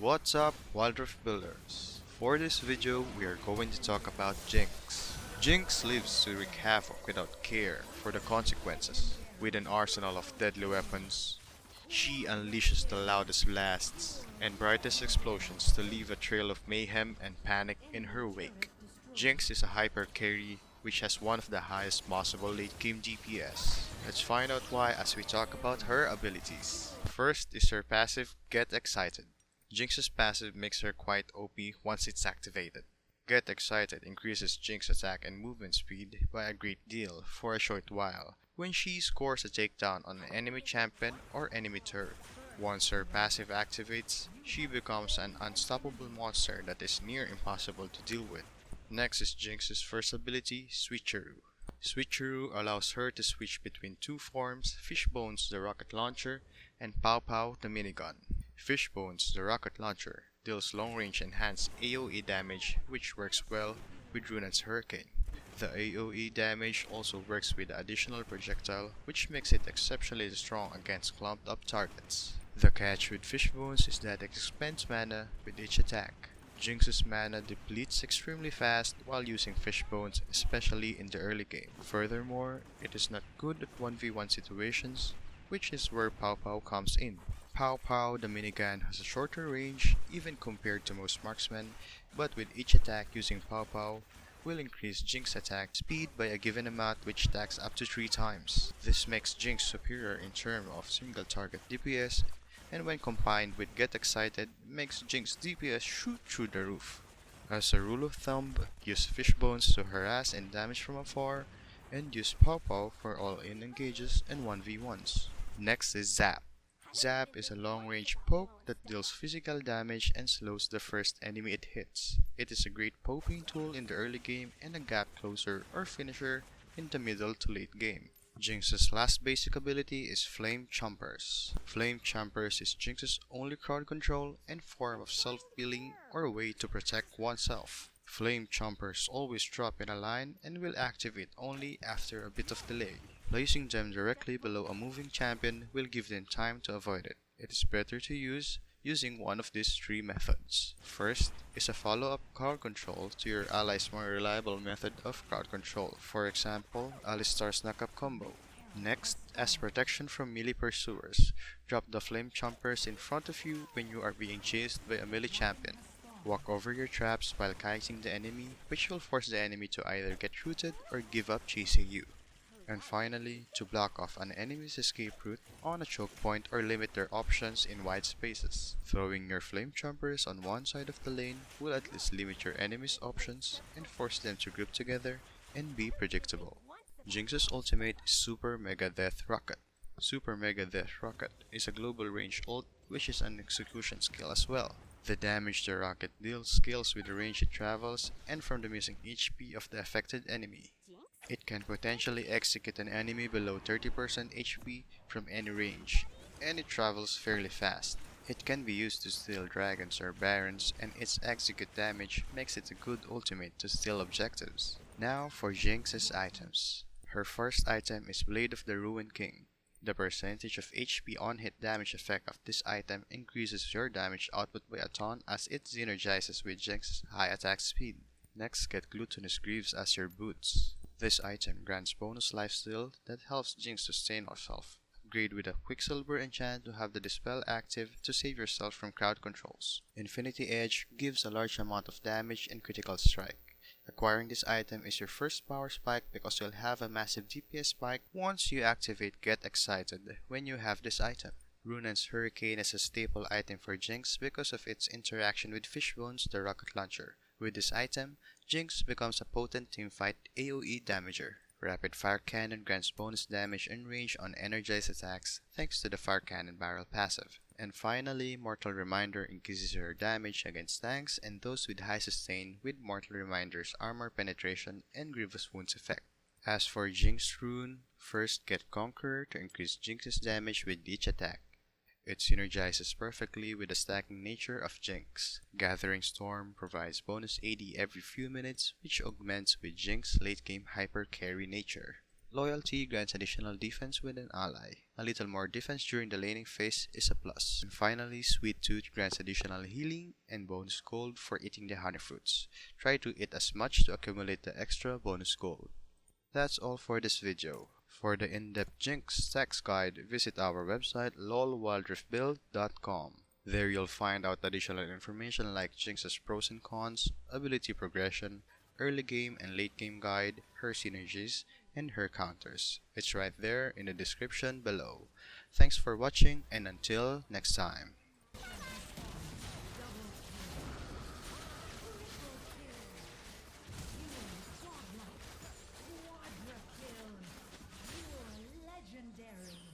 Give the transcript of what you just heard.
What's up, Wildlife Builders? For this video, we are going to talk about Jinx. Jinx lives to wreak havoc without care for the consequences. With an arsenal of deadly weapons, she unleashes the loudest blasts and brightest explosions to leave a trail of mayhem and panic in her wake. Jinx is a hyper carry which has one of the highest possible late game DPS. Let's find out why as we talk about her abilities. First is her passive, Get Excited. Jinx's passive makes her quite OP once it's activated. Get Excited increases Jinx attack and movement speed by a great deal for a short while when she scores a takedown on an enemy champion or enemy turret. Once her passive activates, she becomes an unstoppable monster that is near impossible to deal with. Next is Jinx's first ability, Switcheroo. Switcheroo allows her to switch between two forms, Fishbones the rocket launcher and Pow Pow the minigun. Fishbones the rocket launcher deals long-range enhanced AoE damage which works well with Rune's Hurricane. The AoE damage also works with the additional projectile which makes it exceptionally strong against clumped up targets. The catch with Fishbones is that it expends mana with each attack. Jinx's mana depletes extremely fast while using Fishbones, especially in the early game. Furthermore, it is not good at 1v1 situations, which is where Pow Pow comes in. Pow Pow the minigun has a shorter range even compared to most marksmen, but with each attack using Pow Pow will increase Jinx attack speed by a given amount which stacks up to 3 times. This makes Jinx superior in terms of single target DPS, and when combined with Get Excited makes Jinx DPS shoot through the roof. As a rule of thumb, use Fishbones to harass and damage from afar, and use Pow Pow for all-in engages and 1v1s. Next is Zap. Zap is a long-range poke that deals physical damage and slows the first enemy it hits. It is a great poking tool in the early game and a gap closer or finisher in the middle to late game. Jinx's last basic ability is Flame Chompers. Flame Chompers is Jinx's only crowd control and form of self-healing or a way to protect oneself. Flame Chompers always drop in a line and will activate only after a bit of delay. Placing them directly below a moving champion will give them time to avoid it. It is better to use using one of these 3 methods. First is a follow-up crowd control to your ally's more reliable method of crowd control, for example, Alistar's knockup combo. Next, as protection from melee pursuers, drop the Flame Chompers in front of you when you are being chased by a melee champion. Walk over your traps while kiting the enemy, which will force the enemy to either get rooted or give up chasing you. And finally, to block off an enemy's escape route on a choke point or limit their options in wide spaces. Throwing your Flame Chompers on one side of the lane will at least limit your enemy's options and force them to group together and be predictable. Jinx's ultimate is Super Mega Death Rocket. Super Mega Death Rocket is a global range ult which is an execution skill as well. The damage the rocket deals scales with the range it travels and from the missing HP of the affected enemy. It can potentially execute an enemy below 30% HP from any range, and it travels fairly fast. It can be used to steal dragons or barons, and its execute damage makes it a good ultimate to steal objectives. Now for Jinx's items. Her first item is Blade of the Ruined King. The percentage of HP on hit damage effect of this item increases your damage output by a ton as it synergizes with Jinx's high attack speed. Next, get Glutinous Greaves as your boots. This item grants bonus lifesteal that helps Jinx sustain herself. Upgrade with a Quicksilver enchant to have the Dispel active to save yourself from crowd controls. Infinity Edge gives a large amount of damage and critical strike. Acquiring this item is your first power spike because you'll have a massive DPS spike once you activate Get Excited when you have this item. Rune's Hurricane is a staple item for Jinx because of its interaction with Fishbones the rocket launcher. With this item, Jinx becomes a potent teamfight AoE damager. Rapid Fire Cannon grants bonus damage and range on energized attacks thanks to the Fire Cannon barrel passive. And finally, Mortal Reminder increases your damage against tanks and those with high sustain with Mortal Reminder's armor penetration and grievous wounds effect. As for Jinx Rune, first get Conqueror to increase Jinx's damage with each attack. It synergizes perfectly with the stacking nature of Jinx. Gathering Storm provides bonus AD every few minutes, which augments with Jinx's late game hyper carry nature. Loyalty grants additional defense with an ally. A little more defense during the laning phase is a plus. And finally, Sweet Tooth grants additional healing and bonus gold for eating the honey fruits. Try to eat as much to accumulate the extra bonus gold. That's all for this video. For the in-depth Jinx stacks guide, visit our website lolwildriftbuild.com. There you'll find out additional information like Jinx's pros and cons, ability progression, early game and late game guide, her synergies, and her counters. It's right there in the description below. Thanks for watching and until next time.